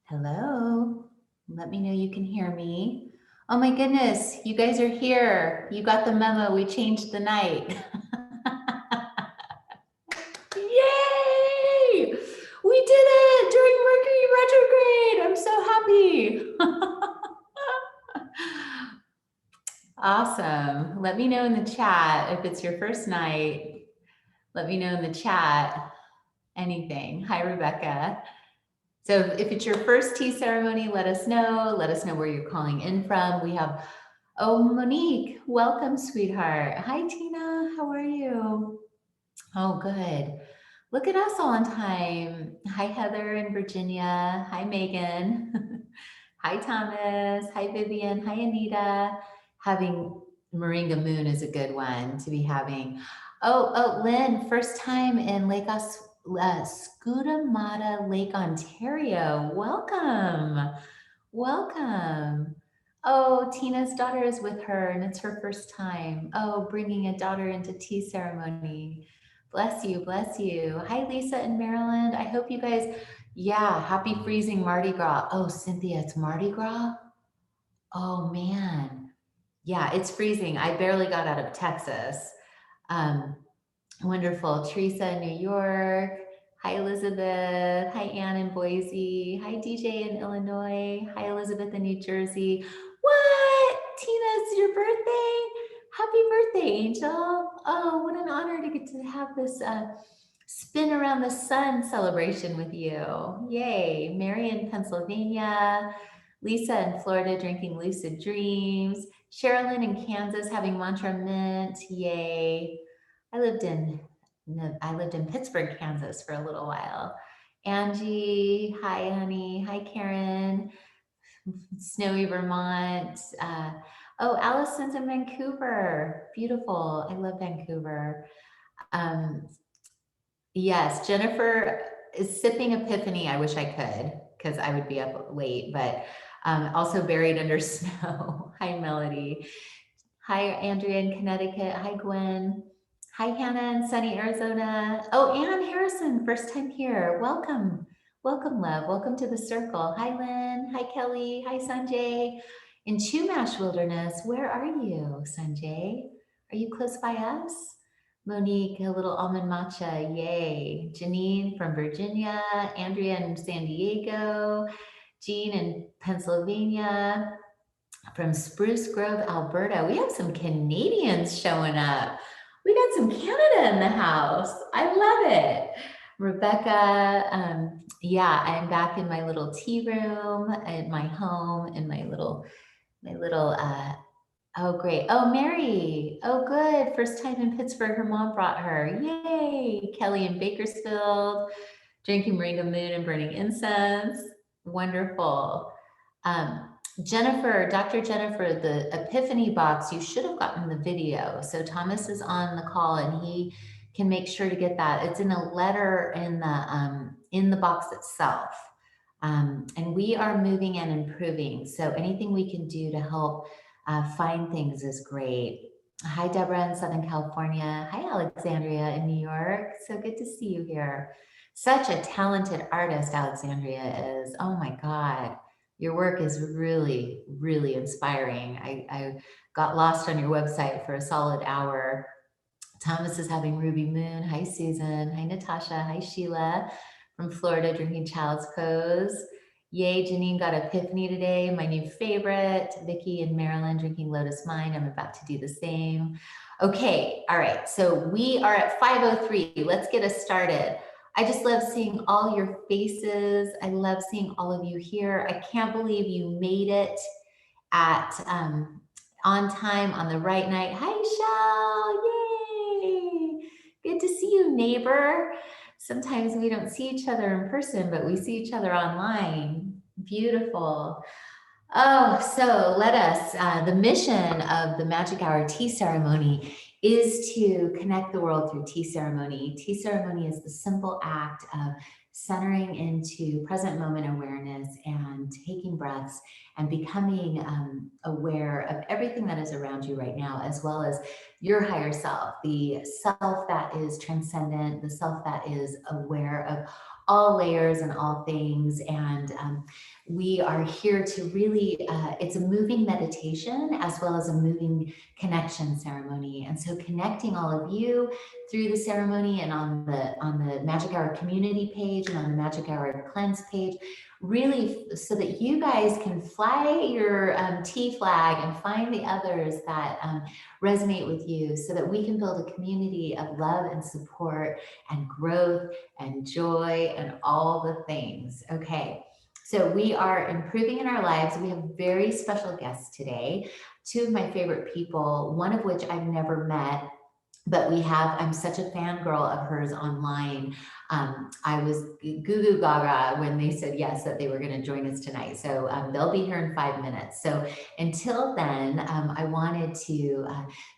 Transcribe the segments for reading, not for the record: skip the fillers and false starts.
Hello. Let me know you can hear me. Oh my goodness, you guys are here. You got the memo. We changed the night. Yay! We did it during Mercury retrograde. I'm so happy. Awesome. Let me know in the chat if it's your first night. Let me know in the chat anything. Hi, Rebecca. So if it's your first tea ceremony, let us know. Let us know where you're calling in from. We have, oh, Monique, welcome, sweetheart. Hi, Tina, how are you? Oh, good. Look at us all on time. Hi, Heather in Virginia. Hi, Megan. Hi, Thomas. Hi, Vivian. Hi, Anita. Having Moringa Moon is a good one to be having. Oh, Lynn, first time in Scutamata Lake, Ontario. Welcome. Welcome. Oh, Tina's daughter is with her and it's her first time. Oh, bringing a daughter into tea ceremony. Bless you, bless you. Hi, Lisa in Maryland. I hope you guys, yeah, happy freezing Mardi Gras. Oh, Cynthia, it's Mardi Gras? Oh, man. Yeah, it's freezing. I barely got out of Texas. Um, Wonderful. Teresa in New York. Hi, Elizabeth. Hi, Ann in Boise. Hi, DJ in Illinois. Hi, Elizabeth in New Jersey. What? Tina, it's your birthday? Happy birthday, Angel. Oh, what an honor to get to have this spin around the sun celebration with you. Yay. Mary in Pennsylvania. Lisa in Florida drinking lucid dreams. Sherilyn in Kansas having mantra mint. Yay. I lived in Pittsburgh, Kansas for a little while. Angie, hi honey, hi Karen, snowy Vermont. Oh, Allison's in Vancouver. Beautiful. I love Vancouver. Um, yes, Jennifer is sipping Epiphany. I wish I could because I would be up late, but also buried under snow. Hi, Melody. Hi, Andrea in Connecticut. Hi, Gwen. Hi, Hannah in sunny Arizona. Oh, Ann Harrison, first time here. Welcome. Welcome, love. Welcome to the circle. Hi, Lynn. Hi, Kelly. Hi, Sanjay. In Chumash Wilderness, where are you, Sanjay? Are you close by us? Monique, a little almond matcha. Yay. Janine from Virginia. Andrea in San Diego. Jean in Pennsylvania. From Spruce Grove, Alberta. We have some Canadians showing up. We got some Canada in the house. I love it. Rebecca, yeah, I'm back in my little tea room at my home in my little, oh, great. Oh, Mary. Oh, good. First time in Pittsburgh. Her mom brought her. Yay. Kelly in Bakersfield, drinking Moringa Moon and burning incense. Wonderful. Um, Jennifer, Dr. Jennifer, the Epiphany box, you should have gotten the video. So Thomas is on the call and he can make sure to get that. It's in a letter in the box itself. And we are moving and improving. So anything we can do to help find things is great. Hi, Deborah in Southern California. Hi, Alexandria in New York. So good to see you here. Such a talented artist, Alexandria is. Oh my God. Your work is really, really inspiring. I got lost on your website for a solid hour. Thomas is having Ruby Moon. Hi, Susan. Hi, Natasha. Hi, Sheila from Florida drinking Child's Pose. Yay, Janine got Epiphany today, my new favorite. Vicky in Maryland drinking Lotus Mind. I'm about to do the same. Okay, all right, so we are at 5:03. Let's get us started. I just love seeing all your faces. I love seeing all of you here. I can't believe you made it at on time on the right night. Hi, Shell, yay. Good to see you, neighbor. Sometimes we don't see each other in person, but we see each other online. Beautiful. Oh, so let us, the mission of the Magic Hour Tea Ceremony is to connect the world through tea ceremony. Tea ceremony is the simple act of centering into present moment awareness and taking breaths and becoming aware of everything that is around you right now, as well as your higher self, the self that is transcendent, the self that is aware of all layers and all things. And we are here to really, it's a moving meditation as well as a moving connection ceremony. And so connecting all of you through the ceremony and on the Magic Hour community page and on the Magic Hour cleanse page, really so that you guys can fly your T flag and find the others that resonate with you, so that we can build a community of love and support and growth and joy and all the things. Okay. So we are improving in our lives. We have very special guests today, two of my favorite people, one of which I've never met, but I'm such a fangirl of hers online. I was goo goo gaga when they said yes, that they were going to join us tonight. So they'll be here in 5 minutes. So until then, I wanted to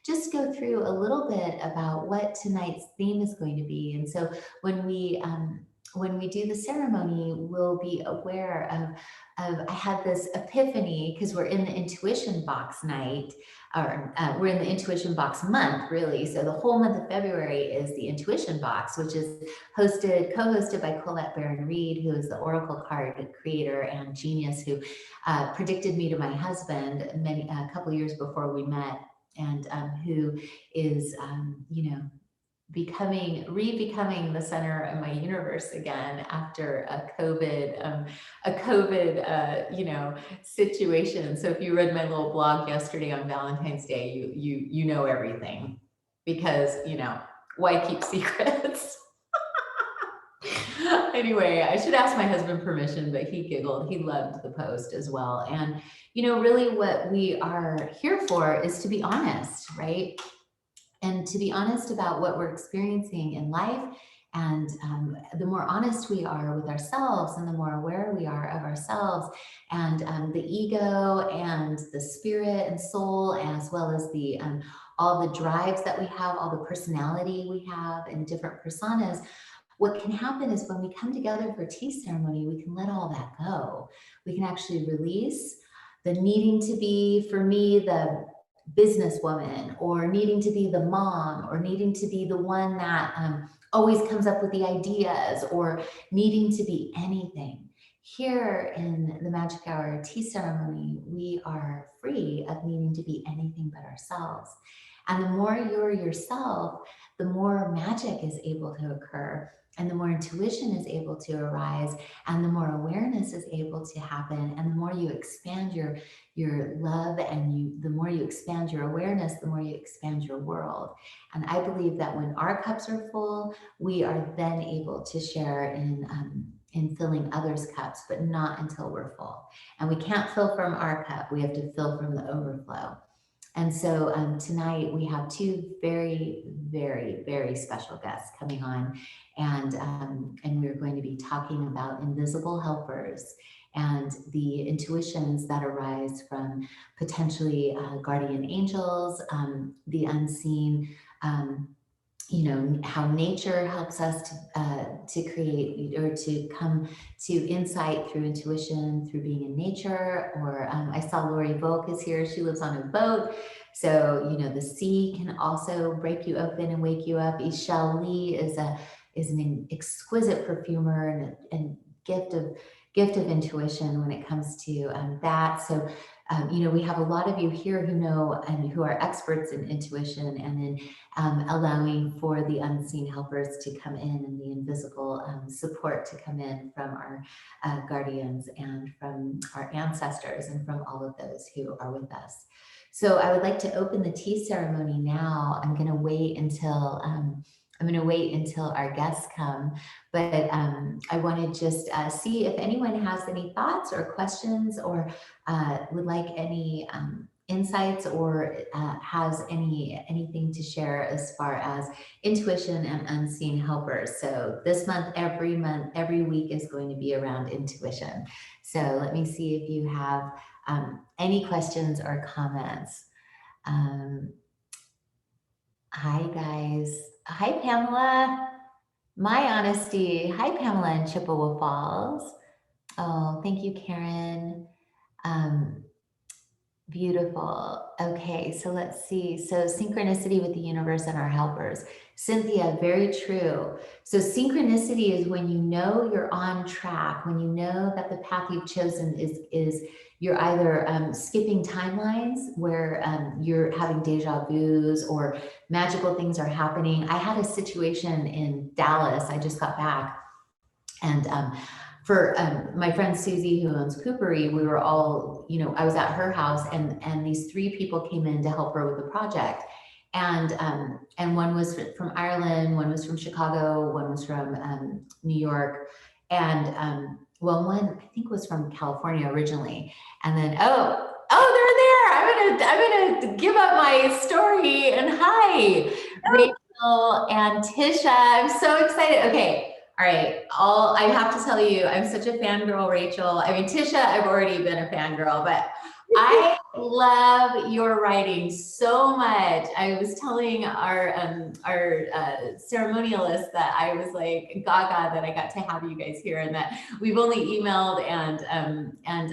just go through a little bit about what tonight's theme is going to be. And so when we do the ceremony, we'll be aware of I had this epiphany, because we're in the intuition box night, or we're in the intuition box month, really. So the whole month of February is the intuition box, which is co-hosted by Colette Baron-Reed, who is the oracle card creator and genius, who predicted me to my husband a couple years before we met, and who is, re-becoming the center of my universe again after a COVID situation. So if you read my little blog yesterday on Valentine's Day, you know everything, because why keep secrets? Anyway, I should ask my husband permission, but he giggled. He loved the post as well. And really what we are here for is to be honest, right? And to be honest about what we're experiencing in life. And the more honest we are with ourselves, and the more aware we are of ourselves, and the ego and the spirit and soul, as well as the all the drives that we have, all the personality we have and different personas, what can happen is when we come together for tea ceremony, we can let all that go. We can actually release the needing to be, for me, the businesswoman, or needing to be the mom, or needing to be the one that always comes up with the ideas, or needing to be anything. Here in the Magic Hour tea ceremony, we are free of needing to be anything but ourselves. And the more you're yourself, the more magic is able to occur, and the more intuition is able to arise, and the more awareness is able to happen. And the more you expand your love, and the more you expand your awareness, the more you expand your world. And I believe that when our cups are full, we are then able to share in filling others' cups, but not until we're full. And we can't fill from our cup. We have to fill from the overflow. And so tonight we have two very, very, very special guests coming on, and we're going to be talking about invisible helpers and the intuitions that arise from potentially guardian angels, the unseen, how nature helps us to create, or to come to insight through intuition, through being in nature. Or I saw Lori Volk is here. She lives on a boat. So, the sea can also break you open and wake you up. Ishel Lee is an exquisite perfumer and gift of intuition when it comes to that. So, we have a lot of you here who know and who are experts in intuition, and then allowing for the unseen helpers to come in, and the invisible support to come in from our guardians, and from our ancestors, and from all of those who are with us. So I would like to open the tea ceremony now. I'm going to wait until our guests come, but I want to just see if anyone has any thoughts or questions, or would like any insights, or has anything to share as far as intuition and unseen helpers. So this month, every week is going to be around intuition. So let me see if you have any questions or comments. Hi guys. Hi Pamela. My honesty. Hi Pamela in Chippewa Falls. Oh, thank you, Karen. Beautiful. Okay, so let's see. So synchronicity with the universe and our helpers. Cynthia, very true. So synchronicity is when you know you're on track, when you know that the path you've chosen is you're either skipping timelines where you're having deja vus or magical things are happening. I had a situation in Dallas. I just got back, and for my friend Susie, who owns Coopery, we were all, I was at her house, and these three people came in to help her with the project. And one was from Ireland, one was from Chicago, one was from New York, and well, one I think was from California originally. And then they're there. I'm gonna give up my story. And hi, Rachel and Tisha. I'm so excited. Okay. All right. I have to tell you, I'm such a fangirl, Rachel. I mean, Tisha, I've already been a fangirl, but I love your writing so much. I was telling our ceremonialist that I was like gaga that I got to have you guys here, and that we've only emailed, and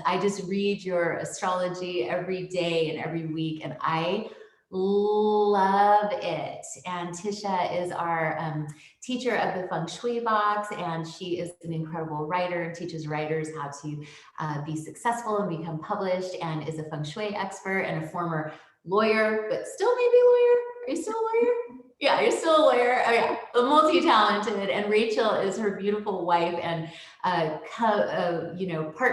I just read your astrology every day and every week, and I love it. And Tisha is our teacher of the Feng Shui box, and she is an incredible writer and teaches writers how to be successful and become published, and is a Feng Shui expert and a former lawyer, but still maybe lawyer. Are you still a lawyer? Yeah, you're still a lawyer. Oh yeah, multi-talented. And Rachel is her beautiful wife and partner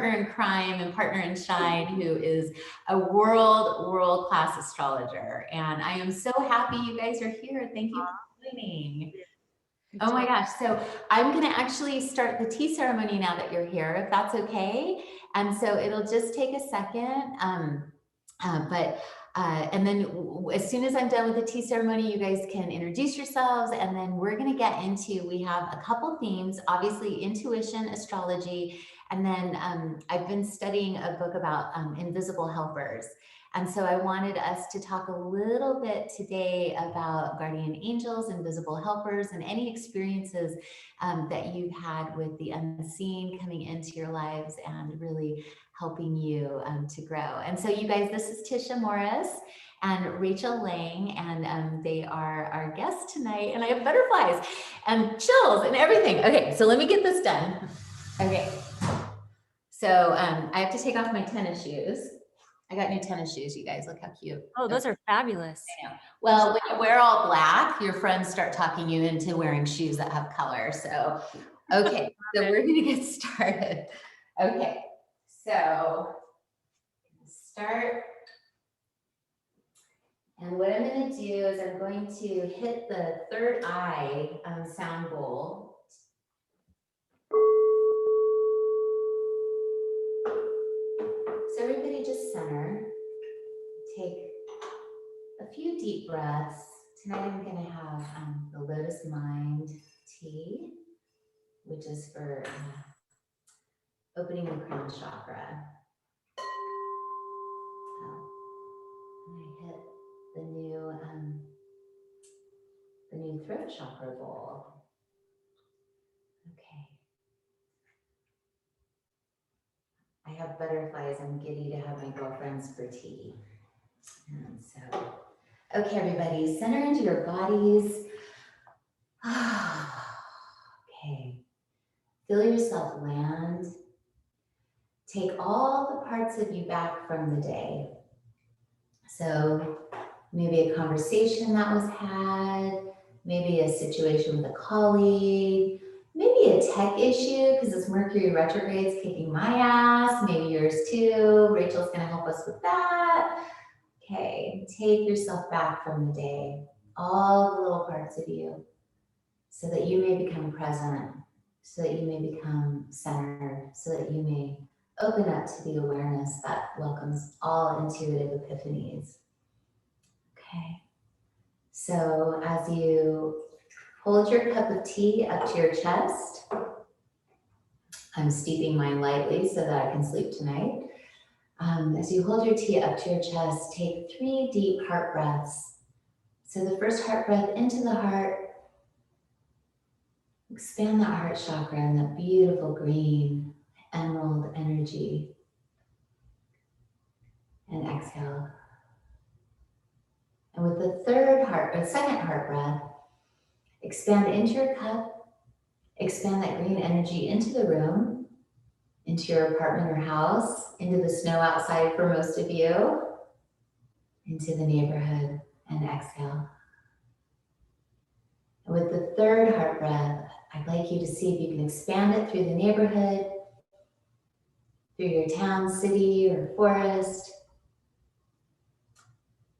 in crime and partner in shine, who is a world-class astrologer. And I am so happy you guys are here. Thank you for joining. Oh my gosh. So I'm going to actually start the tea ceremony now that you're here, if that's okay. And so it'll just take a second. And then as soon as I'm done with the tea ceremony, you guys can introduce yourselves, and then we're going to get into, we have a couple themes, obviously intuition, astrology, and then I've been studying a book about invisible helpers. And so I wanted us to talk a little bit today about guardian angels, invisible helpers, and any experiences that you've had with the unseen coming into your lives and really helping you to grow. And so you guys, this is Tisha Morris and Rachel Lang, and they are our guests tonight. And I have butterflies and chills and everything. Okay, so let me get this done. Okay, so I have to take off my tennis shoes. I got new tennis shoes, you guys. Look how cute. Oh, those are fabulous. I know. Well, when you wear all black, your friends start talking you into wearing shoes that have color. So, okay, so we're going to get started. Okay, so start. And what I'm going to do is I'm going to hit the third eye sound bowl. So everybody just center. Take a few deep breaths. Tonight I'm going to have the Lotus Mind tea, which is for opening the crown chakra. And I hit the new throat chakra bowl. Okay. I have butterflies. I'm giddy to have my girlfriends for tea. And so, okay, everybody, center into your bodies. Okay. Feel yourself land. Take all the parts of you back from the day. So maybe a conversation that was had, maybe a situation with a colleague, maybe a tech issue because this Mercury retrograde is kicking my ass, maybe yours too. Rachel's going to help us with that. Okay, take yourself back from the day, all the little parts of you, so that you may become present, so that you may become centered, so that you may open up to the awareness that welcomes all intuitive epiphanies. Okay, so as you hold your cup of tea up to your chest, I'm steeping mine lightly so that I can sleep tonight. As you hold your tea up to your chest, take 3 deep heart breaths. So the first heart breath into the heart, expand that heart chakra and that beautiful green emerald energy. and exhale. And with the second heart breath, expand into your cup, expand that green energy into the room, into your apartment or house, into the snow outside for most of you, into the neighborhood, and exhale. And with the third heart breath, I'd like you to see if you can expand it through the neighborhood, through your town, city, or forest,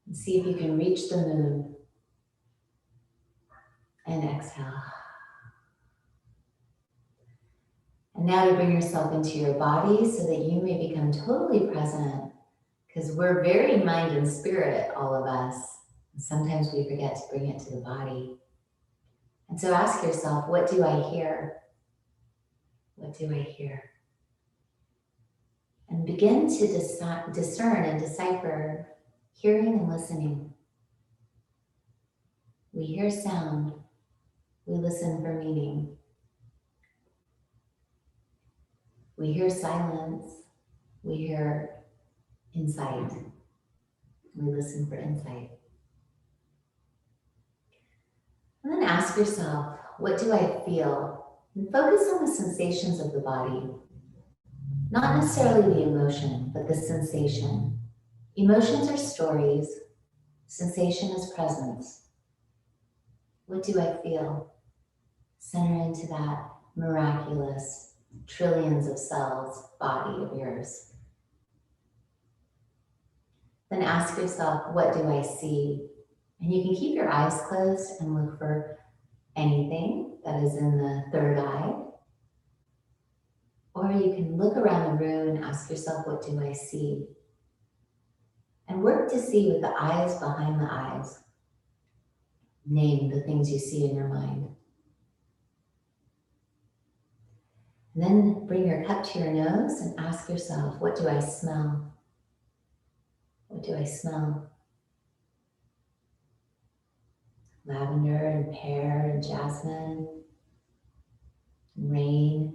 and see if you can reach the moon. And exhale. And now to bring yourself into your body so that you may become totally present, because we're very mind and spirit, all of us. And sometimes we forget to bring it to the body. And so ask yourself, what do I hear? What do I hear? And begin to discern and decipher hearing and listening. We hear sound. We listen for meaning. We hear silence. We hear insight. We listen for insight. And then ask yourself, what do I feel? And focus on the sensations of the body. Not necessarily the emotion, but the sensation. Emotions are stories. Sensation is presence. What do I feel? Center into that miraculous trillions of cells body of yours. Then ask yourself, what do I see? And you can keep your eyes closed and look for anything that is in the third eye. Or you can look around the room and ask yourself, what do I see? And work to see with the eyes behind the eyes. Name the things you see in your mind. And then bring your cup to your nose and ask yourself, what do I smell? What do I smell? Lavender and pear and jasmine, rain,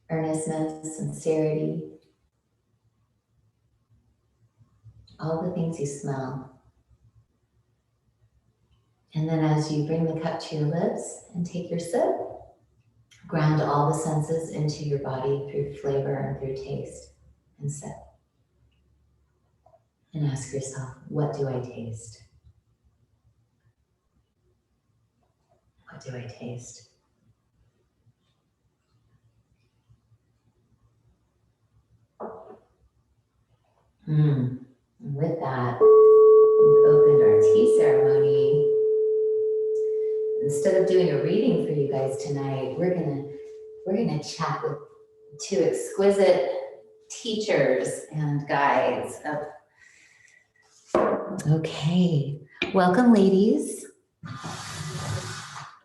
earnestness, sincerity. All the things you smell. And then as you bring the cup to your lips and take your sip, ground all the senses into your body through flavor and through taste, and sip. And ask yourself, what do I taste? What do I taste? And with that, we've opened our tea ceremony. Instead of doing a reading for you guys tonight, we're gonna chat with two exquisite teachers and guides of. Okay, welcome, ladies.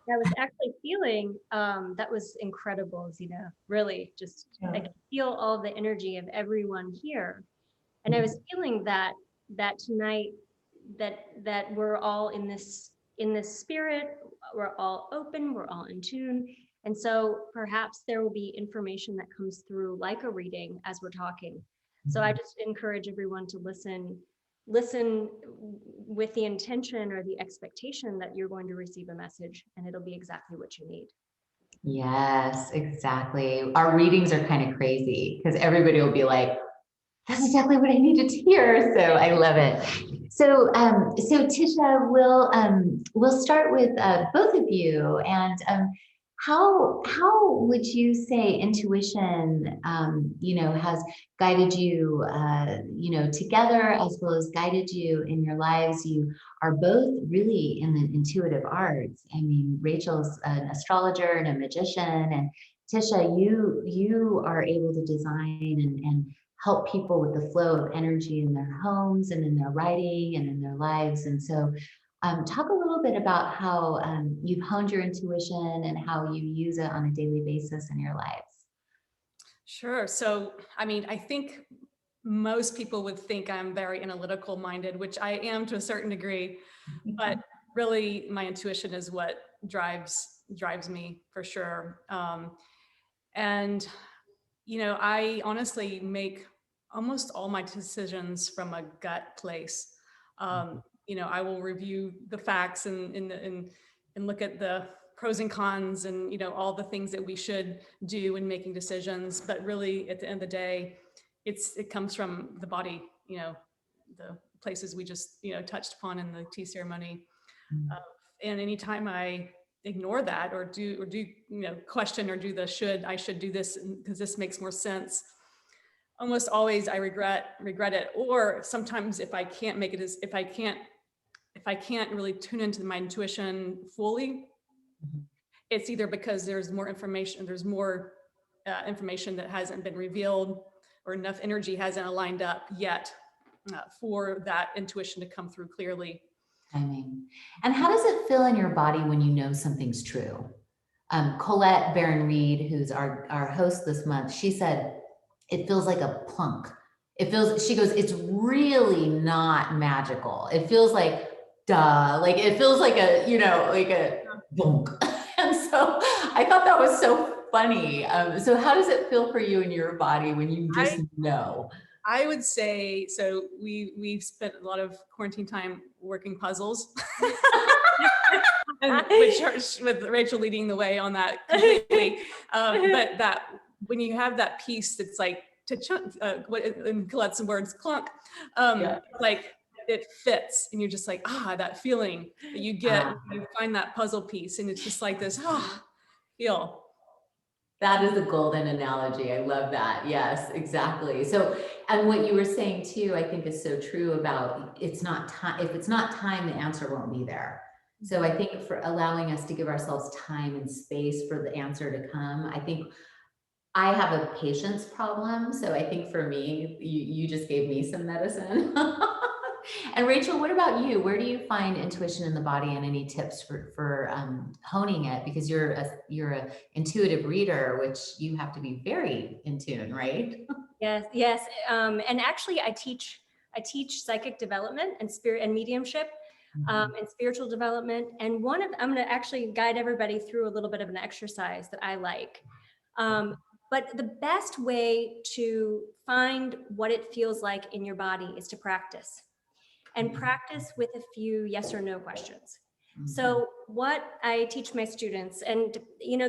I was actually feeling that was incredible, Zhena. Really, just I could feel all the energy of everyone here, and I was feeling that tonight that we're all in this spirit. We're all open. We're all in tune, and so perhaps there will be information that comes through like a reading as we're talking. So I just encourage everyone to listen with the intention or the expectation that you're going to receive a message and it'll be exactly what you need. Yes, exactly. Our readings are kind of crazy because everybody will be like, that's exactly what I needed to hear. So I love it. So, so Tisha, we'll start with both of you. And how would you say intuition, has guided you, together as well as guided you in your lives? You are both really in the intuitive arts. I mean, Rachel's an astrologer and a magician, and Tisha, you are able to design and help people with the flow of energy in their homes and in their writing and in their lives. And so talk a little bit about how you've honed your intuition and how you use it on a daily basis in your lives. Sure. So, I mean, I think most people would think I'm very analytical minded, which I am to a certain degree, but really my intuition is what drives me for sure. And, I honestly make almost all my decisions from a gut place. I will review the facts and look at the pros and cons and, all the things that we should do in making decisions. But really, at the end of the day, it comes from the body, the places we just, touched upon in the tea ceremony. And anytime I ignore that or do question or do I should do this because this makes more sense, almost always I regret it. Or sometimes if I can't make it if I can't really tune into my intuition fully, it's either because there's more information that hasn't been revealed, or enough energy hasn't aligned up yet for that intuition to come through clearly. Timing. And how does it feel in your body when you know something's true? Colette Barron-Reed, who's our host this month, she said, it feels like a plunk. She goes, it's really not magical. It feels like, duh, like it feels like like a bonk. And so I thought that was so funny. So how does it feel for you in your body when you just know? I would say, so we've spent a lot of quarantine time working puzzles, with Rachel leading the way on that completely. But that when you have that piece that's like, in Colette's words, clunk, like it fits, and you're just like, that feeling that you get when you find that puzzle piece, and it's just like this, feel. That is a golden analogy. I love that. Yes, exactly. So, and what you were saying too, I think is so true about it's not time. If it's not time, the answer won't be there. So I think for allowing us to give ourselves time and space for the answer to come, I think I have a patience problem. So I think for me, you just gave me some medicine. And Rachel, what about you? Where do you find intuition in the body, and any tips for honing it? Because you're a intuitive reader, which you have to be very in tune, right? Yes. And actually, I teach psychic development and spirit and mediumship, and spiritual development. And I'm going to actually guide everybody through a little bit of an exercise that I like. But the best way to find what it feels like in your body is to practice. And practice with a few yes or no questions. So what I teach my students, and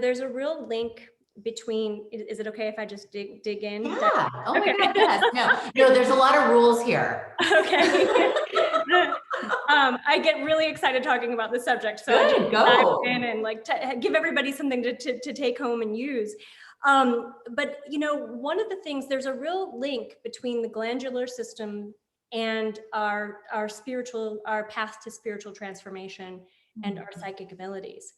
there's a real link between, is it okay if I just dig in? Yeah. Oh my God, yes. No, there's a lot of rules here. Okay. I get really excited talking about this subject. So I just dive in and give everybody something to take home and use. But one of the things, there's a real link between the glandular system and our path to spiritual transformation and our psychic abilities.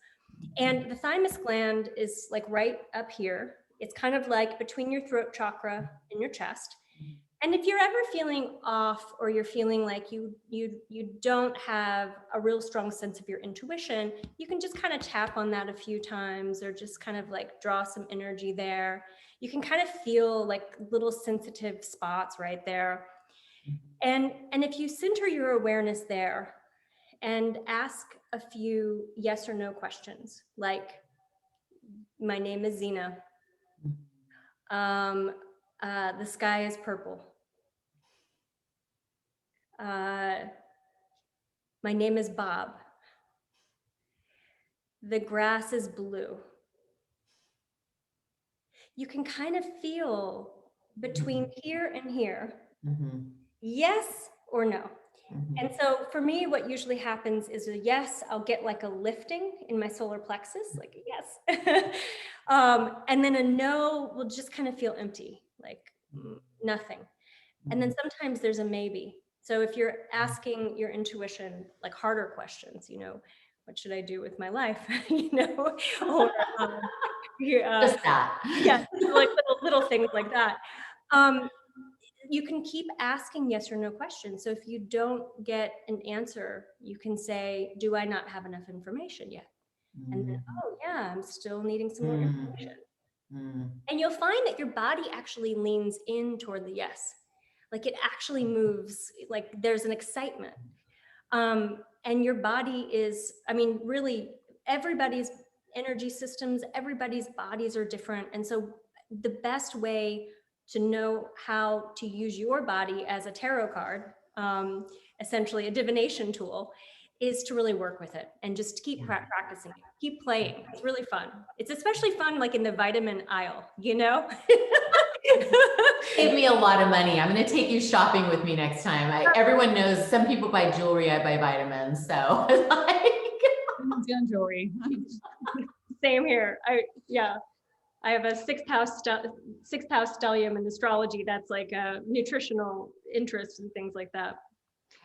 And the thymus gland is like right up here. It's kind of like between your throat chakra and your chest. And if you're ever feeling off, or you're feeling like you don't have a real strong sense of your intuition, you can just kind of tap on that a few times, or just kind of like draw some energy there. You can kind of feel like little sensitive spots right there. And if you center your awareness there and ask a few yes or no questions, like, my name is Zhena. The sky is purple. My name is Bob. The grass is blue. You can kind of feel between here and here, yes or no. And so for me, what usually happens is a yes, I'll get like a lifting in my solar plexus, like a yes. And then a no will just kind of feel empty, like nothing. And then sometimes there's a maybe. So if you're asking your intuition, like harder questions, what should I do with my life? Or just that. Yeah, like little things like that. You can keep asking yes or no questions. So if you don't get an answer, you can say, do I not have enough information yet? And then, oh yeah, I'm still needing some more information. And you'll find that your body actually leans in toward the yes. Like it actually moves, like there's an excitement. And your body is, really everybody's energy systems, everybody's bodies are different. And so the best way to know how to use your body as a tarot card, essentially a divination tool, is to really work with it and just keep practicing it, keep playing. It's really fun. It's especially fun like in the vitamin aisle, you know? Save me a lot of money. I'm going to take you shopping with me next time. Everyone knows some people buy jewelry, I buy vitamins. So jewelry. Same here. I have a sixth house stellium in astrology. That's like a nutritional interest and things like that.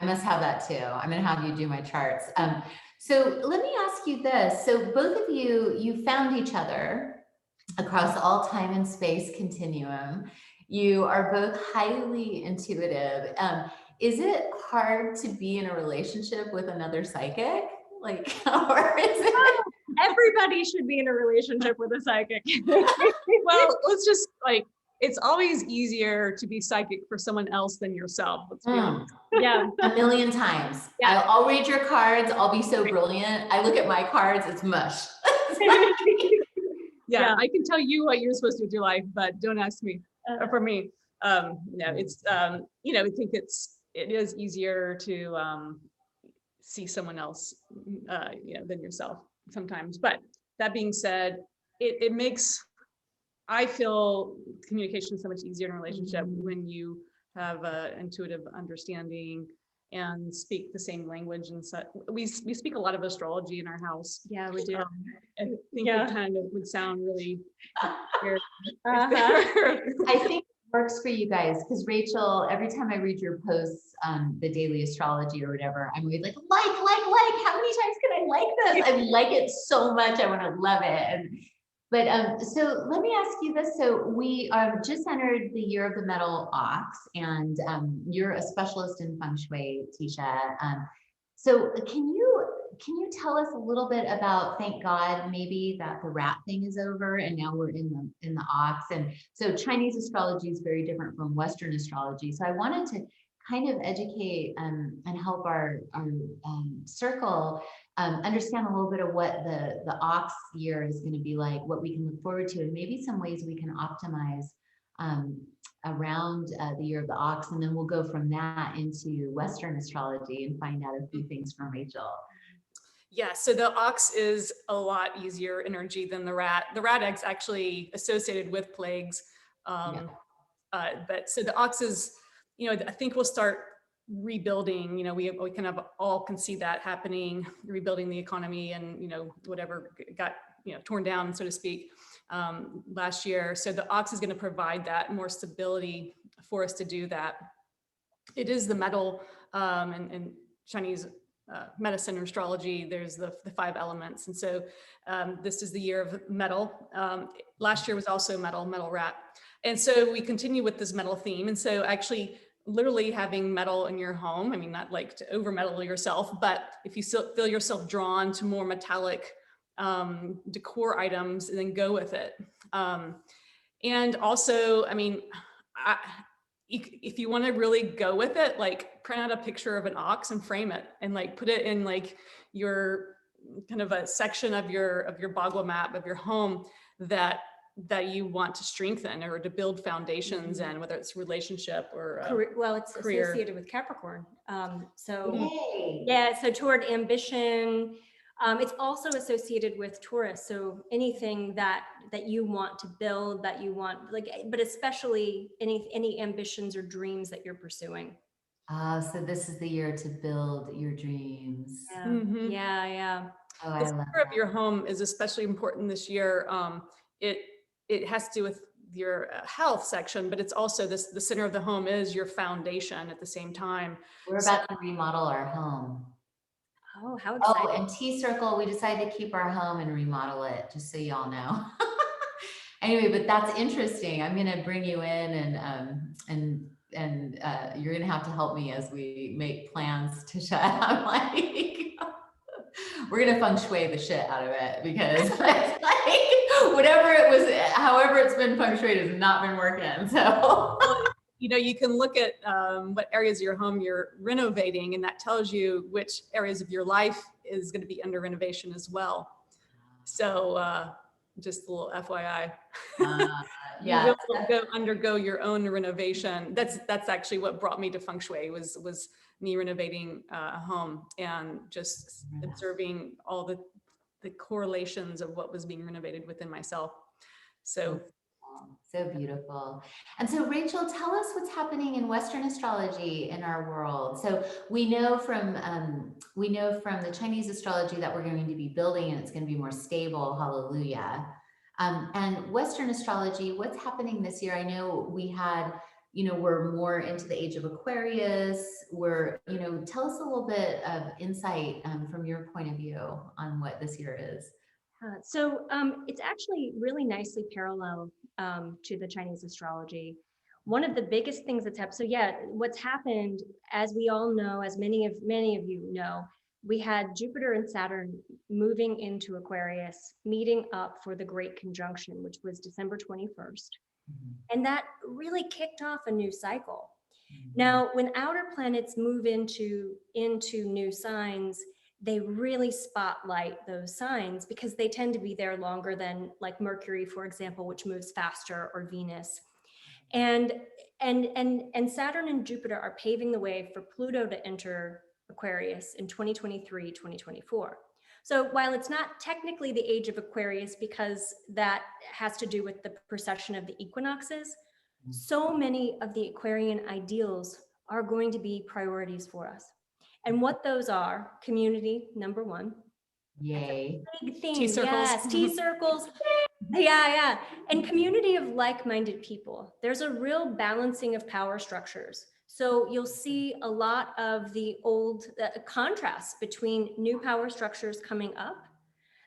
I must have that too. I'm going to have you do my charts. So let me ask you this. So both of you found each other across all time and space continuum. You are both highly intuitive. Is it hard to be in a relationship with another psychic? Like, or is it? Everybody should be in a relationship with a psychic. Well, let's just like, it's always easier to be psychic for someone else than yourself. Let's be honest. Yeah. A million times. Yeah. I'll read your cards. I'll be so brilliant. I look at my cards, it's mush. Yeah, I can tell you what you're supposed to do with your life, but don't ask me for me. No, it's, you know, I think it is easier to see someone else, you know, than yourself sometimes. But that being said, it makes, I feel communication so much easier in a relationship when you have an intuitive understanding and speak the same language. And so we speak a lot of astrology in our house. Yeah, we do. I think it kind of would sound really weird. I think it works for you guys because Rachel, every time I read your posts on the daily astrology or whatever, I'm always like, how many times can I like this? I like it so much. I want to love it. But so let me ask you this. So we just entered the year of the metal ox, and you're a specialist in feng shui, Tisha. So can you tell us a little bit about, thank God, maybe that the rat thing is over and now we're in the ox. And so Chinese astrology is very different from Western astrology. So I wanted to kind of educate and help our circle understand a little bit of what the ox year is going to be like, what we can look forward to, and maybe some ways we can optimize around the year of the ox. And then we'll go from that into Western astrology and find out a few things from Rachel. Yeah, so the ox is a lot easier energy than the rat. The rat egg's actually associated with plagues. But so the ox is, you know, I think we'll start rebuilding, you know, we kind of all can see that happening, rebuilding the economy and, you know, whatever got, you know, torn down, so to speak, last year. So the ox is going to provide that more stability for us to do that. It is the metal and Chinese medicine or astrology, there's the 5 elements. And so this is the year of metal. Last year was also metal rat. And so we continue with this metal theme. And so actually literally having metal in your home, I mean, not like to over metal yourself, but if you still feel yourself drawn to more metallic decor items, then go with it. And also, I mean, if you want to really go with it, like print out a picture of an ox and frame it and like put it in like your kind of a section of your Bagua map of your home that you want to strengthen or to build foundations in, whether it's relationship or well, it's career. Associated with Capricorn. So Yay. yeah, so toward ambition. It's also associated with Taurus. So anything that you want to build, that you want, like, but especially any ambitions or dreams that you're pursuing. So this is the year to build your dreams. Yeah. Yeah. Oh, I The love center of that. your home is especially important this year. It has to do with your health section, but it's also the center of the home is your foundation at the same time. We're about to remodel our home. Oh, how exciting. Oh, and T-Circle, we decided to keep our home and remodel it, just so y'all know. Anyway, but that's interesting. I'm going to bring you in and you're going to have to help me as we make plans, Tisha. I'm like, we're going to feng shui the shit out of it because it's like, whatever it was, however it's been feng shui has not been working. So, you know, you can look at what areas of your home you're renovating, and that tells you which areas of your life is going to be under renovation as well. So just a little FYI. Yeah. You will go undergo your own renovation. That's actually what brought me to feng shui, was me renovating a home and just observing all the correlations of what was being renovated within myself. So beautiful. And so Rachel, tell us what's happening in Western astrology in our world. So we know from the Chinese astrology that we're going to be building and it's going to be more stable. Hallelujah. And Western astrology, what's happening this year? I know we had, we're more into the age of Aquarius. Tell us a little bit of insight from your point of view on what this year is. So it's actually really nicely parallel to the Chinese astrology. One of the biggest things that's happened, so yeah, what's happened, as we all know, as many of you know, we had Jupiter and Saturn moving into Aquarius, meeting up for the Great Conjunction, which was December 21st. And that really kicked off a new cycle. Now, when outer planets move into new signs, they really spotlight those signs because they tend to be there longer than, like, Mercury, for example, which moves faster, or Venus. And Saturn and Jupiter are paving the way for Pluto to enter Aquarius in 2023, 2024. So while it's not technically the age of Aquarius, because that has to do with the precession of the equinoxes, so many of the Aquarian ideals are going to be priorities for us. And what those are: community, number one. Yay. Big thing. T-circles. Yes, T-circles. Yeah. And community of like-minded people. There's a real balancing of power structures. So you'll see a lot of the old contrasts between new power structures coming up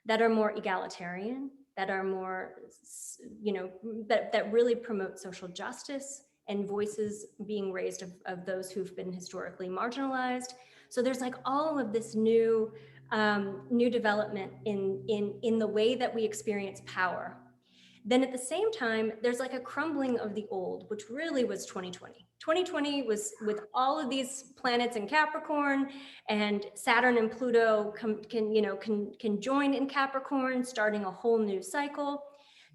that are more egalitarian, that are more, that really promote social justice and voices being raised of those who've been historically marginalized. So there's like all of this new development in the way that we experience power. Then at the same time, there's like a crumbling of the old, which really was 2020. 2020 was with all of these planets in Capricorn, and Saturn and Pluto can join in Capricorn, starting a whole new cycle.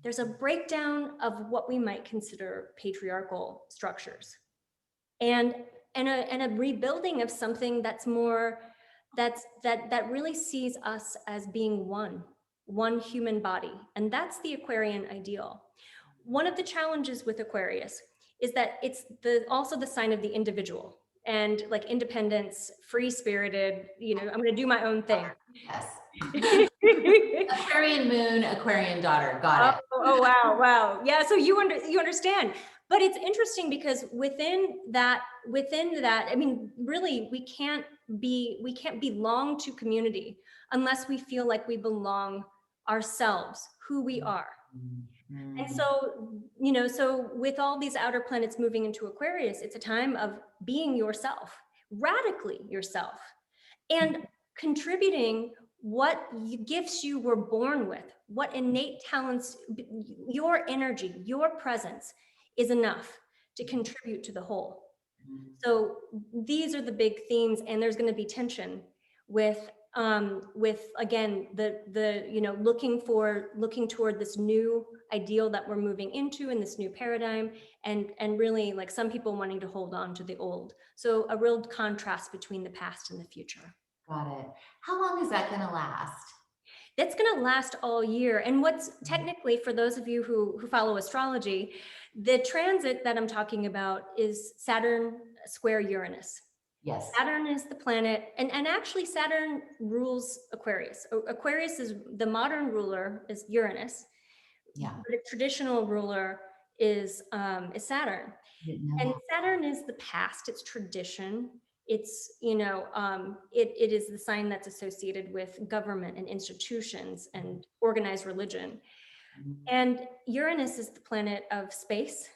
There's a breakdown of what we might consider patriarchal structures, and a rebuilding of something that's more, that really sees us as being one human body. And that's the Aquarian ideal. One of the challenges with Aquarius is that it's also the sign of the individual, and like independence, free-spirited, I'm going to do my own thing. Yes. Aquarian moon, Aquarian daughter. Got it. Oh, wow. Yeah, so you understand. But it's interesting because within that, I mean, really, we can't belong to community unless we feel like we belong ourselves, who we are. And so, so with all these outer planets moving into Aquarius, it's a time of being yourself, radically yourself, and contributing what gifts you were born with, what innate talents, your energy, your presence is enough to contribute to the whole. So these are the big themes, and there's going to be tension with again looking toward this new ideal that we're moving into, in this new paradigm, and really, like, some people wanting to hold on to the old. So a real contrast between the past and the future. Got it. How long is that going to last? That's going to last all year. And what's technically, for those of you who follow astrology, the transit that I'm talking about is Saturn square Uranus. Yes. Saturn is the planet, and actually Saturn rules Aquarius. Aquarius is the modern ruler, is Uranus. Yeah. But a traditional ruler is Saturn. And Saturn is the past, it's tradition. It's, it is the sign that's associated with government and institutions and organized religion. And Uranus is the planet of space.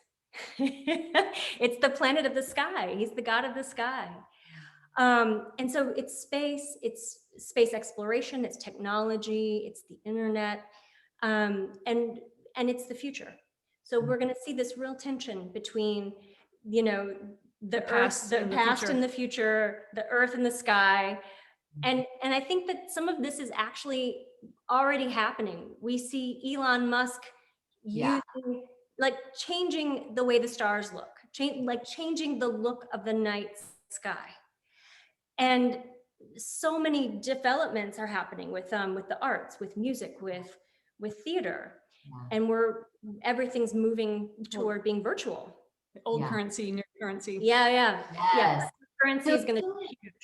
It's the planet of the sky. He's the god of the sky. And so it's space exploration, it's technology, it's the internet, and it's the future. So we're going to see this real tension between, the past and the future, the earth and the sky. And I think that some of this is actually already happening. We see Elon Musk Yeah. using, like, changing the way the stars look, changing the look of the night sky. And so many developments are happening with the arts, with music, with theater. Yeah. And everything's moving toward being virtual. Old Yeah. currency, new currency. Yeah. Yes. Currency is going to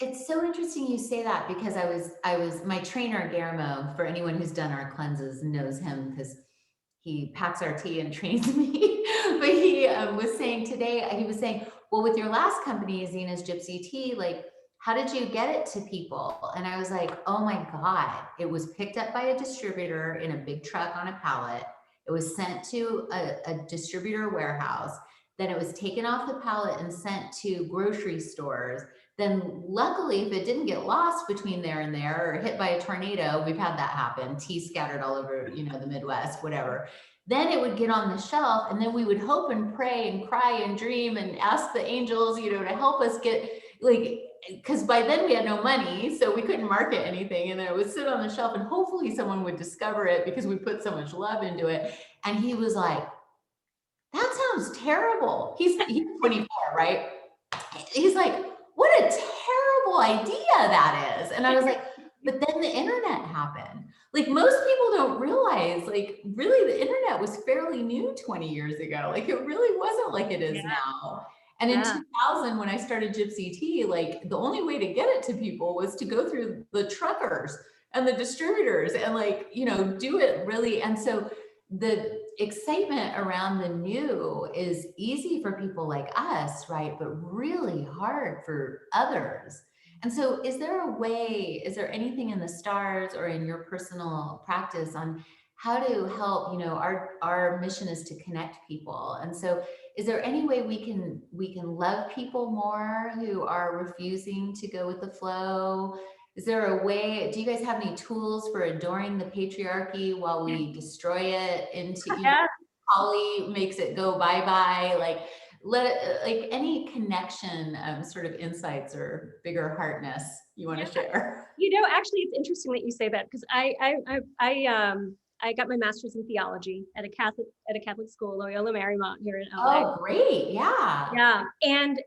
It's so interesting you say that, because I was my trainer Guillermo, for anyone who's done our cleanses knows him because he packs our tea and trains me. But he was saying today, he was saying, well, with your last company, Zhena's Gypsy Tea, like, how did you get it to people? And I was like, oh my God, it was picked up by a distributor in a big truck on a pallet. It was sent to a distributor warehouse. Then it was taken off the pallet and sent to grocery stores. Then luckily, if it didn't get lost between there and there or hit by a tornado, we've had that happen, tea scattered all over, the Midwest, whatever. Then it would get on the shelf, and then we would hope and pray and cry and dream and ask the angels, to help us get, like, because by then we had no money, so we couldn't market anything. And then it would sit on the shelf and hopefully someone would discover it because we put so much love into it. And he was like, that sounds terrible. He's 24, right? He's like, what a terrible idea that is. And I was like, but then the internet happened. Like, most people don't realize, like, really the internet was fairly new 20 years ago. Like, it really wasn't like it is now. And in 2000, when I started Gypsy Tea, like, the only way to get it to people was to go through the truckers and the distributors and, like, do it really. And so the excitement around the new is easy for people like us, right? But really hard for others. And so is there anything in the stars or in your personal practice on how to help, our mission is to connect people. And so is there any way we can love people more who are refusing to go with the flow? Is there a way, do you guys have any tools for adoring the patriarchy while we destroy it into, Holly makes it go bye-bye, like any connection, sort of insights or bigger heartness you want to share? Actually, it's interesting that you say that, because I got my master's in theology at a Catholic school, Loyola Marymount, here in LA. Oh, great. Yeah. Yeah. And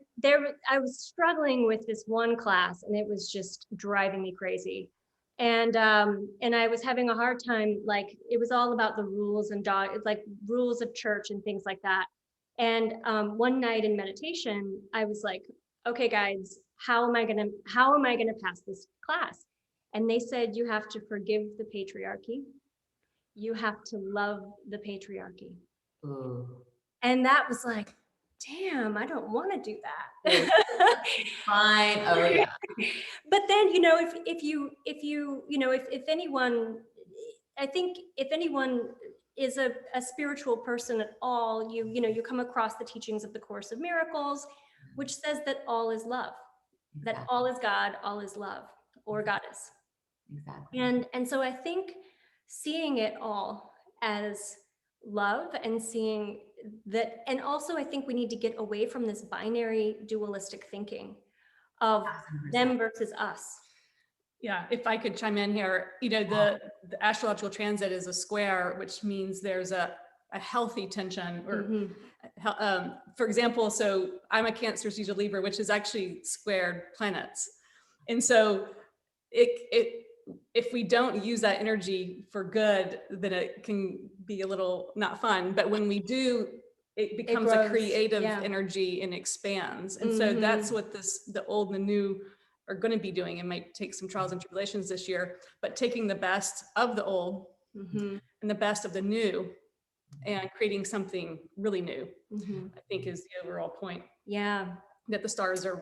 I was struggling with this one class, and it was just driving me crazy. And I was having a hard time, like, it was all about the rules and like rules of church and things like that. And one night in meditation, I was like, okay, guys, how am I gonna pass this class? And they said, you have to forgive the patriarchy. You have to love the patriarchy. Ooh. And that was like, damn, I don't want to do that. Fine. Oh yeah. But then, if anyone, I think if anyone is a spiritual person at all, you come across the teachings of the Course of Miracles, which says that all is love, that all is God, all is love, or goddess. Exactly. And so I think seeing it all as love and seeing that, and also I think we need to get away from this binary dualistic thinking of 100%. them versus us. Yeah, if I could chime in here, the astrological transit is a square, which means there's a healthy tension, or for example, so I'm a Cancer, she's a Libra, which is actually squared planets. And so if we don't use that energy for good, then it can be a little not fun. But when we do, it becomes a creative energy and expands. And so that's what the old and the new are going to be doing. It might take some trials and tribulations this year, but taking the best of the old and the best of the new and creating something really new, I think is the overall point. Yeah. That the stars are,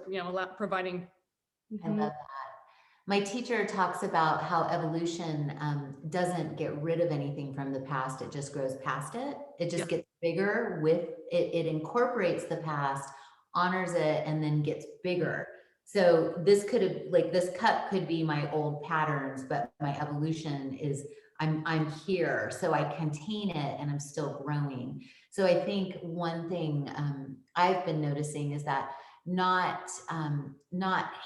providing. I love that. My teacher talks about how evolution doesn't get rid of anything from the past. It just grows past it. It just gets bigger with it. It incorporates the past, honors it, and then gets bigger. So this cup could be my old patterns, but my evolution is I'm here, so I contain it and I'm still growing. So I think one thing I've been noticing is that not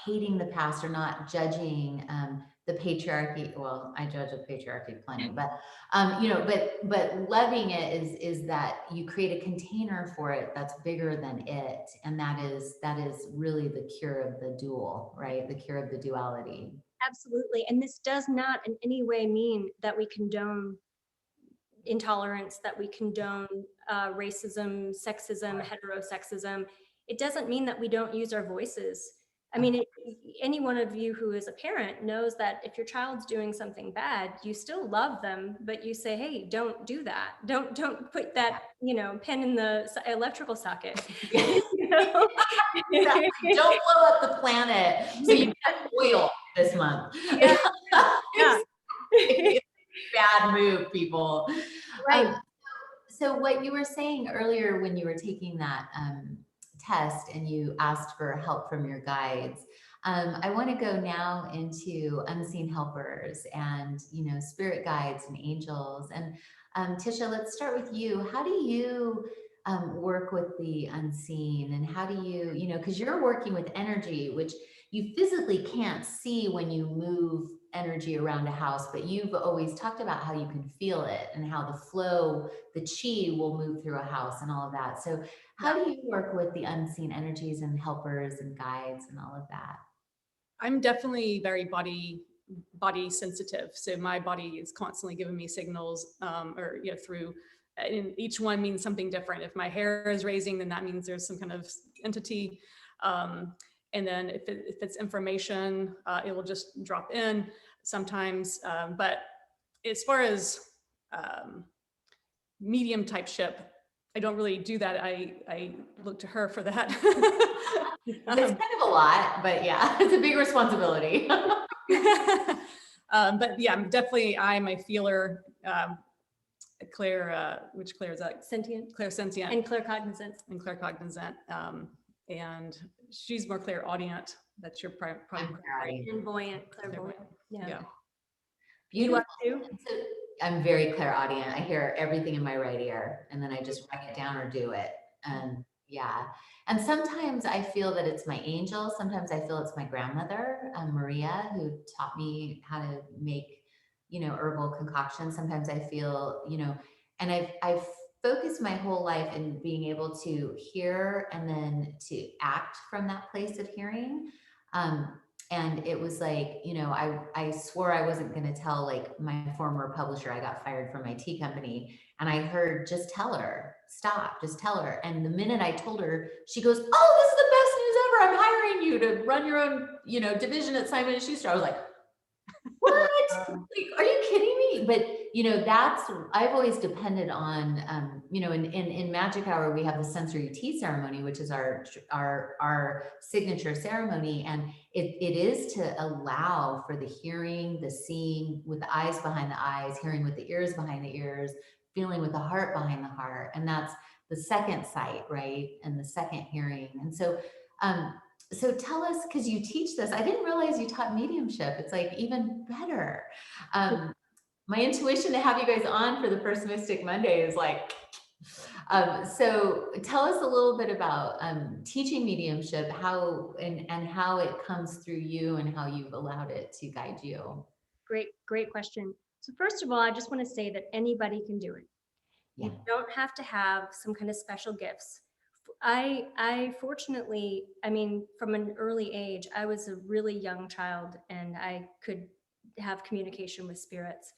hating the past or not judging the patriarchy. Well, I judge the patriarchy plenty, but but loving it is that you create a container for it that's bigger than it, and that is really the cure of the dual, right? The cure of the duality. Absolutely. And this does not in any way mean that we condone intolerance, that we condone racism, sexism, heterosexism. It doesn't mean that we don't use our voices. I mean, any one of you who is a parent knows that if your child's doing something bad, you still love them, but you say, hey, don't do that. Don't put that, pen in the electrical socket. Don't blow up the planet so you get oil this month. Yeah. It's a bad move, people. Right. So what you were saying earlier when you were taking that test and you asked for help from your guides, I want to go now into unseen helpers and, spirit guides and angels. And Tisha, let's start with you. How do you work with the unseen, and how do you, because you're working with energy, which you physically can't see when you move energy around a house, but you've always talked about how you can feel it and how the flow, the chi will move through a house and all of that. So how do you work with the unseen energies and helpers and guides and all of that? I'm definitely very body sensitive. So my body is constantly giving me signals, through, and each one means something different. If my hair is raising, then that means there's some kind of entity. And then if it's information, it will just drop in sometimes. But as far as medium type ship, I don't really do that. I look to her for that. It's kind of a lot, but yeah, it's a big responsibility. But yeah, I'm a feeler. Claire, which Claire is that? Sentient. Clairsentient. And claircognizant. And claircognizant. And she's more clairaudient. That's your probably. Clairvoyant. Clairvoyant. Yeah. Beautiful. You are too? So I'm very clairaudient. I hear everything in my right ear, and then I just write it down or do it. And yeah. And sometimes I feel that it's my angel. Sometimes I feel it's my grandmother, Maria, who taught me how to make, herbal concoctions. Sometimes I feel, and I've focused my whole life in being able to hear and then to act from that place of hearing. And it was like, I swore I wasn't going to tell like my former publisher. I got fired from my tea company, and I heard, just tell her, stop, just tell her. And the minute I told her, she goes, oh, this is the best news ever. I'm hiring you to run your own, division at Simon & Schuster. I was like, what? Like, are you kidding me? But I've always depended on, in Magic Hour, we have the sensory tea ceremony, which is our signature ceremony. And it is to allow for the hearing, the seeing with the eyes behind the eyes, hearing with the ears behind the ears, feeling with the heart behind the heart. And that's the second sight, right? And the second hearing. And so, so tell us, because you teach this, I didn't realize you taught mediumship. It's like even better. My intuition to have you guys on for the first Mystic Monday is like, so tell us a little bit about teaching mediumship, how and how it comes through you and how you've allowed it to guide you. Great question. So first of all, I just want to say that anybody can do it. Yeah. You don't have to have some kind of special gifts. I fortunately, from an early age, I was a really young child and I could have communication with spirits.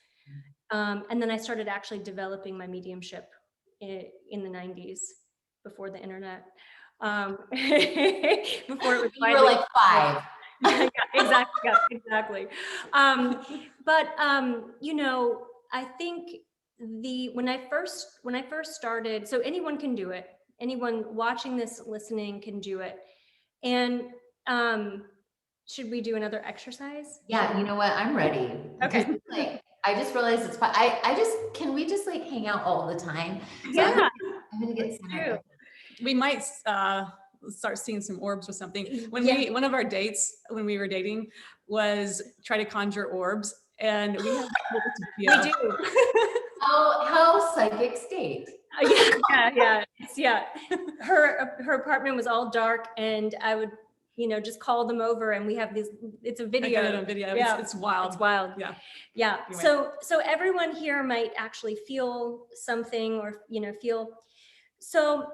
And then I started actually developing my mediumship in the 90s, before the internet. Before it was you were like 5. Yeah, exactly. But I think when I first started, so anyone can do it. Anyone watching this, listening can do it. And should we do another exercise? Yeah, you know what? I'm ready. Okay. I just realized it's fun. Can we just like hang out all the time? So yeah. I'm gonna get centered. We might start seeing some orbs or something. One of our dates when we were dating was try to conjure orbs, and we have we do. How psychic state. Yeah. Her apartment was all dark, and I would you know, just call them over and we have this, it's a video. I got it on video. Yeah. It's wild. It's wild. Yeah. Yeah. Anyway. So everyone here might actually feel something or, you know, feel. So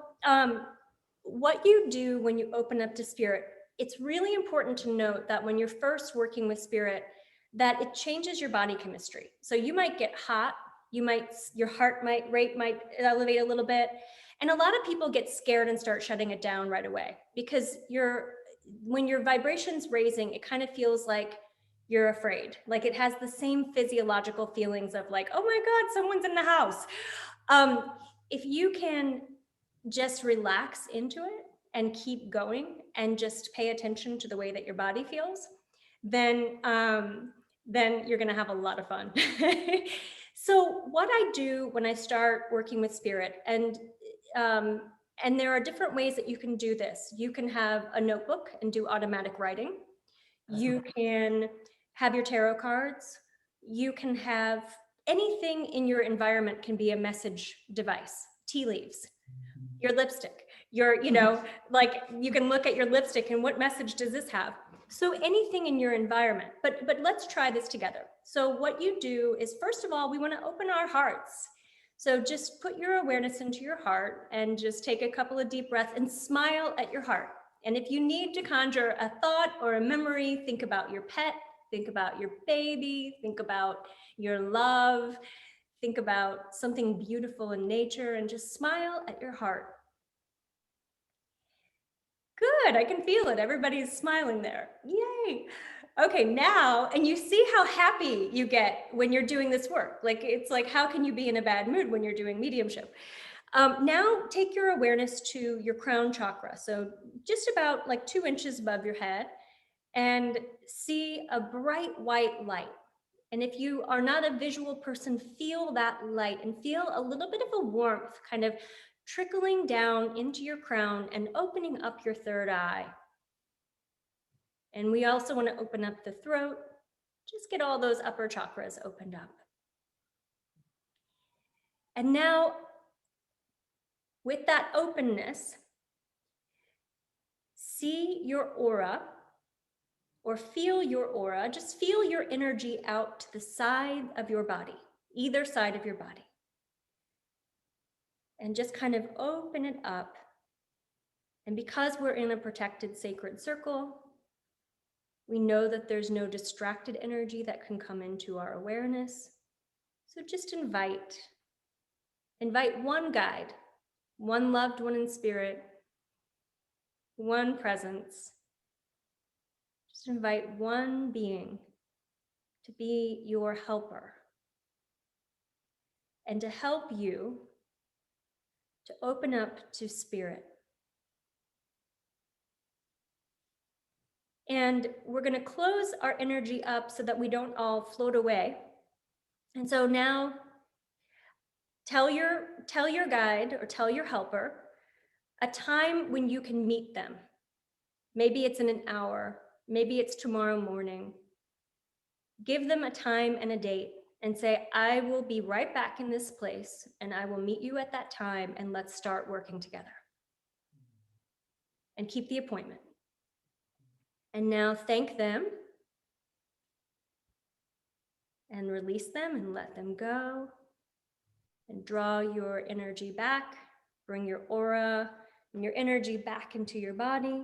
what you do when you open up to spirit, it's really important to note that when you're first working with spirit, that it changes your body chemistry. So you might get hot, your heart rate might elevate a little bit. And a lot of people get scared and start shutting it down right away because when your vibration's raising, it kind of feels like you're afraid. Like it has the same physiological feelings of like, oh my God, someone's in the house. If you can just relax into it and keep going and just pay attention to the way that your body feels, then you're going to have a lot of fun. So what I do when I start working with spirit, and there are different ways that you can do this. You can have a notebook and do automatic writing. You can have your tarot cards. You can have anything in your environment can be a message device, tea leaves, your lipstick, you know, like you can look at your lipstick and what message does this have? So anything in your environment, but let's try this together. So what you do is, first of all, we want to open our hearts. So just put your awareness into your heart and just take a couple of deep breaths and smile at your heart. And if you need to conjure a thought or a memory, think about your pet, think about your baby, think about your love, think about something beautiful in nature, and just smile at your heart. Good, I can feel it. Everybody's smiling there. Yay. Okay, now, and you see how happy you get when you're doing this work. Like, it's like, how can you be in a bad mood when you're doing mediumship? Now take your awareness to your crown chakra. So just about like 2 inches above your head, and see a bright white light. And if you are not a visual person, feel that light and feel a little bit of a warmth kind of trickling down into your crown and opening up your third eye. And we also want to open up the throat. Just get all those upper chakras opened up. And now, with that openness, see your aura, or feel your aura. Just feel your energy out to the side of your body, either side of your body. And just kind of open it up. And because we're in a protected sacred circle, we know that there's no distracted energy that can come into our awareness. So just invite one guide, one loved one in spirit, one presence. Just invite one being to be your helper and to help you to open up to spirit. And we're going to close our energy up so that we don't all float away. And so now tell your guide or tell your helper a time when you can meet them. Maybe it's in an hour, maybe it's tomorrow morning. Give them a time and a date and say, I will be right back in this place and I will meet you at that time and let's start working together. And keep the appointment. And now thank them and release them and let them go. And draw your energy back. Bring your aura and your energy back into your body.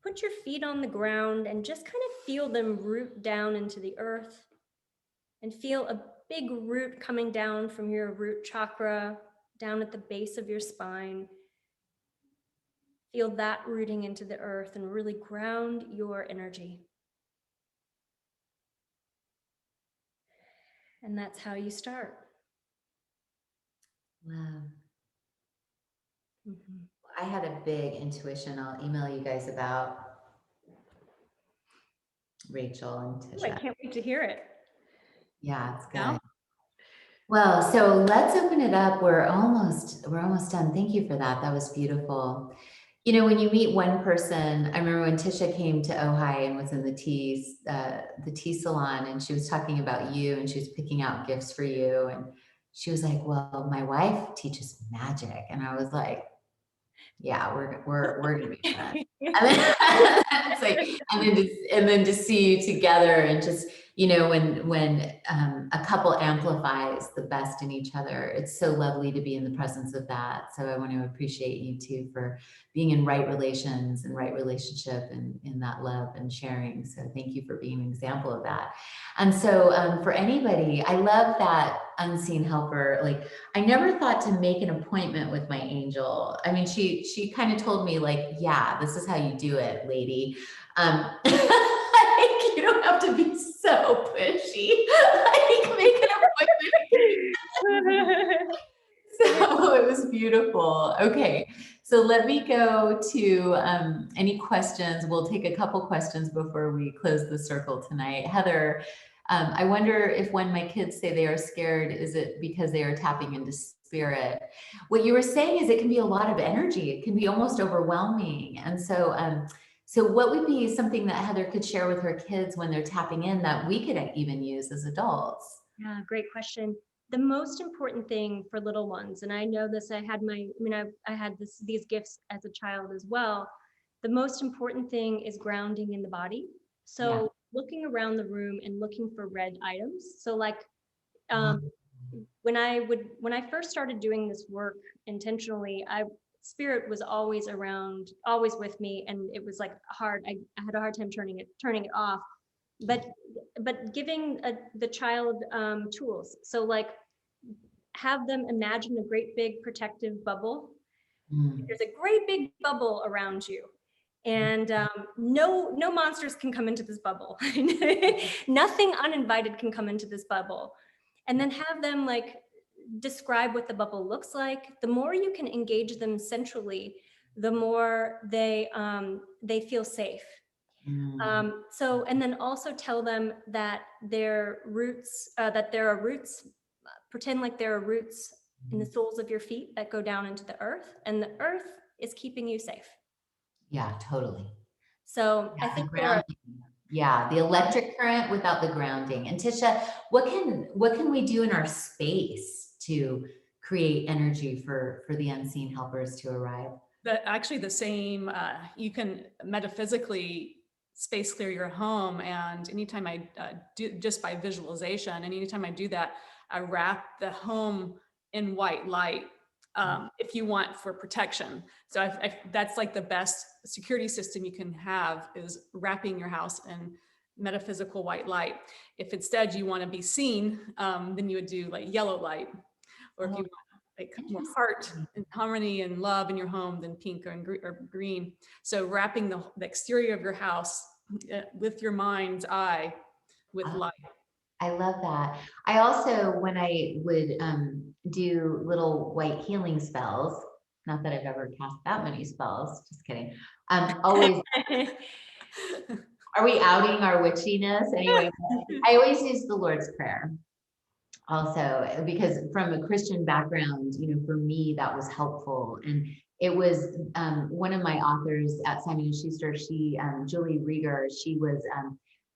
Put your feet on the ground and just kind of feel them root down into the earth. And feel a big root coming down from your root chakra, down at the base of your spine. Feel that rooting into the earth and really ground your energy. And that's how you start. Wow. Mm-hmm. I had a big intuition. I'll email you guys about Rachel and Tisha. Ooh, I can't wait to hear it. Yeah, it's good. Yeah. Well, so let's open it up. We're almost done. Thank you for that. That was beautiful. You know, when you meet one person, I remember when Tisha came to Ojai and was in the tea salon, and she was talking about you, and she was picking out gifts for you, and she was like, well, my wife teaches magic. And I was like, Yeah, we're gonna be friends. And then, it's like, and then to see you together, and just, you know, when a couple amplifies the best in each other, it's so lovely to be in the presence of that. So I want to appreciate you too for being in right relations and right relationship, and in that love and sharing. So thank you for being an example of that. And so for anybody, I love that unseen helper. Like, I never thought to make an appointment with my angel. I mean, she kind of told me, like, yeah, this is how you do it, lady. Like, you don't have to be so pushy. Like, make an appointment. So it was beautiful. Okay, so let me go to any questions. We'll take a couple questions before we close the circle tonight. Heather, I wonder if when my kids say they are scared, is it because they are tapping into spirit? What you were saying is it can be a lot of energy. It can be almost overwhelming. And so, so what would be something that Heather could share with her kids when they're tapping in that we could even use as adults? Yeah, great question. The most important thing for little ones, and I know this, I had these gifts as a child as well. The most important thing is grounding in the body. So looking around the room and looking for red items. So like when I first started doing this work intentionally, spirit was always around, always with me, and it was like hard. I had a hard time turning it off. But giving the child tools. So like have them imagine a great big protective bubble. There's a great big bubble around you, and no monsters can come into this bubble. Nothing uninvited can come into this bubble. And then have them like describe what the bubble looks like. The more you can engage them centrally, the more they feel safe. So, and then also tell them that their roots, that there are roots, pretend like there are roots in the soles of your feet that go down into the earth, and the earth is keeping you safe. Yeah, totally. So Yeah, I think the electric current without the grounding. And Tisha, what can we do in our space to create energy for the unseen helpers to arrive? Actually the same, you can metaphysically space clear your home. And anytime I do, just by visualization, and anytime I do that, I wrap the home in white light, if you want, for protection. So that's like the best security system you can have, is wrapping your house in metaphysical white light. If instead you want to be seen, then you would do like yellow light. Or if you want like more heart and harmony and love in your home, than pink or green. So wrapping the exterior of your house with your mind's eye with light. I love that. I also, when I would do little white healing spells, not that I've ever cast that many spells, just kidding. Always, are we outing our witchiness? Anyway, I always use the Lord's Prayer. Also, because from a Christian background, you know, for me, that was helpful. And it was one of my authors at Simon & Schuster, Julie Rieger, she was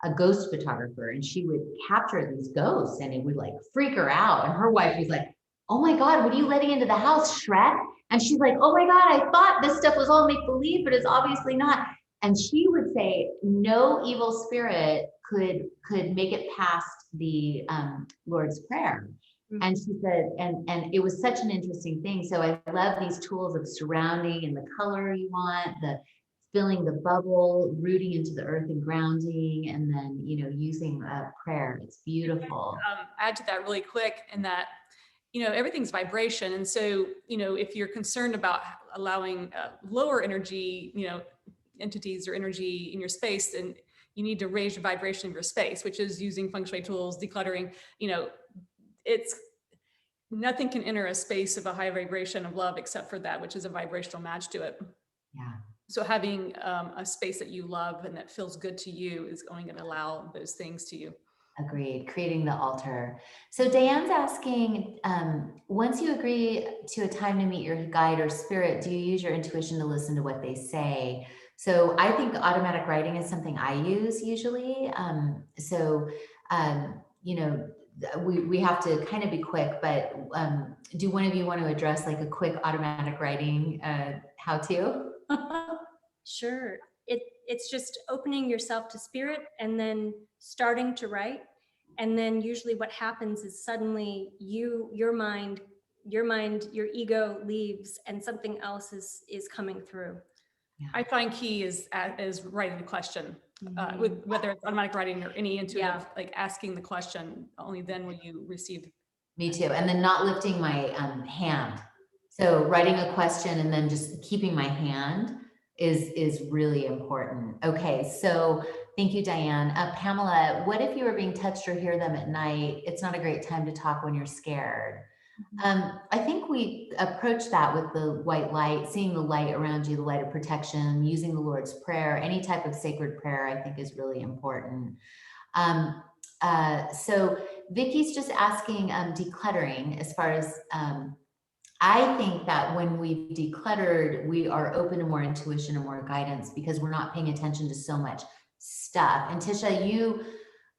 a ghost photographer, and she would capture these ghosts, and it would like freak her out. And her wife was like, oh my God, what are you letting into the house, Shrek? And she's like, oh my God, I thought this stuff was all make believe, but it's obviously not. And she would say no evil spirit could make it past the Lord's Prayer. And she said, and it was such an interesting thing. So I love these tools of surrounding and the color you want, the filling the bubble, rooting into the earth and grounding, and then, you know, using prayer. It's beautiful. Add to that really quick, in that, you know, everything's vibration. And so, you know, if you're concerned about allowing lower energy, you know, entities or energy in your space, then you need to raise the vibration of your space, which is using feng shui tools, decluttering. You know, it's nothing can enter a space of a high vibration of love except for that, which is a vibrational match to it. Yeah. So having a space that you love and that feels good to you is going to allow those things to you. Agreed. Creating the altar. So Diane's asking, once you agree to a time to meet your guide or spirit, do you use your intuition to listen to what they say? So I think automatic writing is something I use usually. You know, we have to kind of be quick, but do one of you want to address like a quick automatic writing how-to? Sure. It's just opening yourself to spirit and then starting to write. And then usually what happens is suddenly your mind, your ego leaves and something else is coming through. Yeah. I find key is writing the question, with whether it's automatic writing or any intuitive, like asking the question. Only then will you receive. Me too. And then not lifting my hand. So writing a question and then just keeping my hand is really important. Okay, so thank you, Diane. Pamela, what if you were being touched or hear them at night? It's not a great time to talk when you're scared. I think we approach that with the white light, seeing the light around you, the light of protection, using the Lord's Prayer, any type of sacred prayer, I think is really important. So Vicky's just asking decluttering as far as, I think that when we've decluttered, we are open to more intuition and more guidance because we're not paying attention to so much stuff. And Tisha, you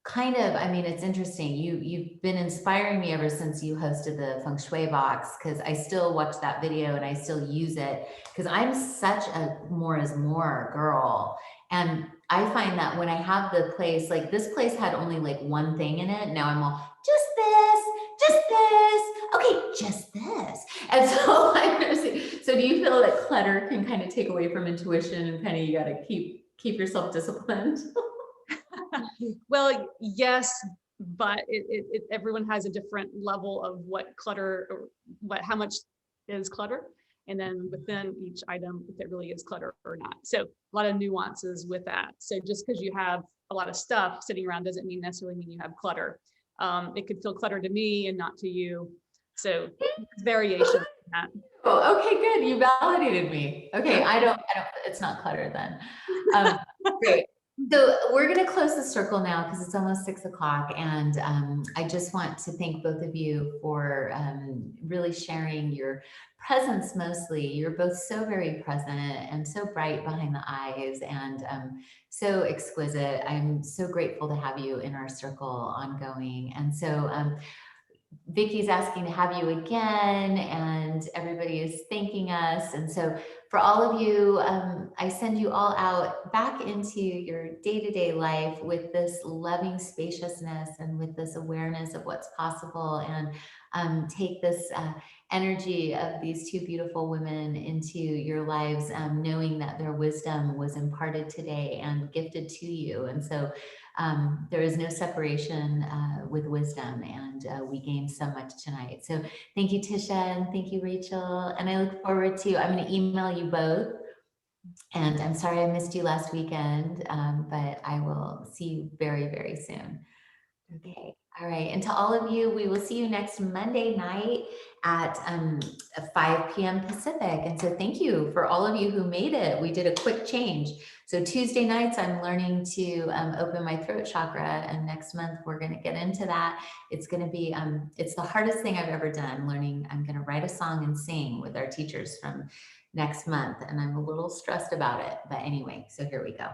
kind of, I mean, it's interesting. You've been inspiring me ever since you hosted the Feng Shui box, because I still watch that video and I still use it because I'm such a more is more girl. And I find that when I have the place, like this place had only like one thing in it. Now I'm all just this, okay, just this. And so so do you feel that clutter can kind of take away from intuition and kind of you got to keep yourself disciplined? Well, yes, but everyone has a different level of what clutter, or how much is clutter, and then within each item, if it really is clutter or not. So a lot of nuances with that. So just because you have a lot of stuff sitting around doesn't necessarily mean you have clutter. It could feel clutter to me and not to you. So variation in that. Oh, okay, good. You validated me. Okay, I don't, it's not clutter then. Great. So we're going to close the circle now because it's almost 6 o'clock. And I just want to thank both of you for really sharing your presence mostly. You're both so very present and so bright behind the eyes and so exquisite. I'm so grateful to have you in our circle ongoing. And so Vicky's asking to have you again, and everybody is thanking us. And so for all of you, I send you all out back into your day-to-day life with this loving spaciousness and with this awareness of what's possible, and take this energy of these two beautiful women into your lives, knowing that their wisdom was imparted today and gifted to you. And so there is no separation with wisdom, and we gained so much tonight. So thank you, Tisha, and thank you, Rachel. And I look forward to, I'm going to email you both. And I'm sorry I missed you last weekend, but I will see you very, very soon. Okay. All right. And to all of you, we will see you next Monday night at 5 p.m. Pacific. And so thank you for all of you who made it. We did a quick change. So Tuesday nights, I'm learning to open my throat chakra. And next month, we're going to get into that. It's going to be, it's the hardest thing I've ever done, learning. I'm going to write a song and sing with our teachers from next month. And I'm a little stressed about it. But anyway, so here we go.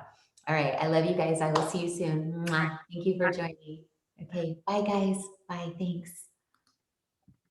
All right. I love you guys. I will see you soon. Mwah. Thank you for joining. Okay. Bye, guys. Bye. Thanks.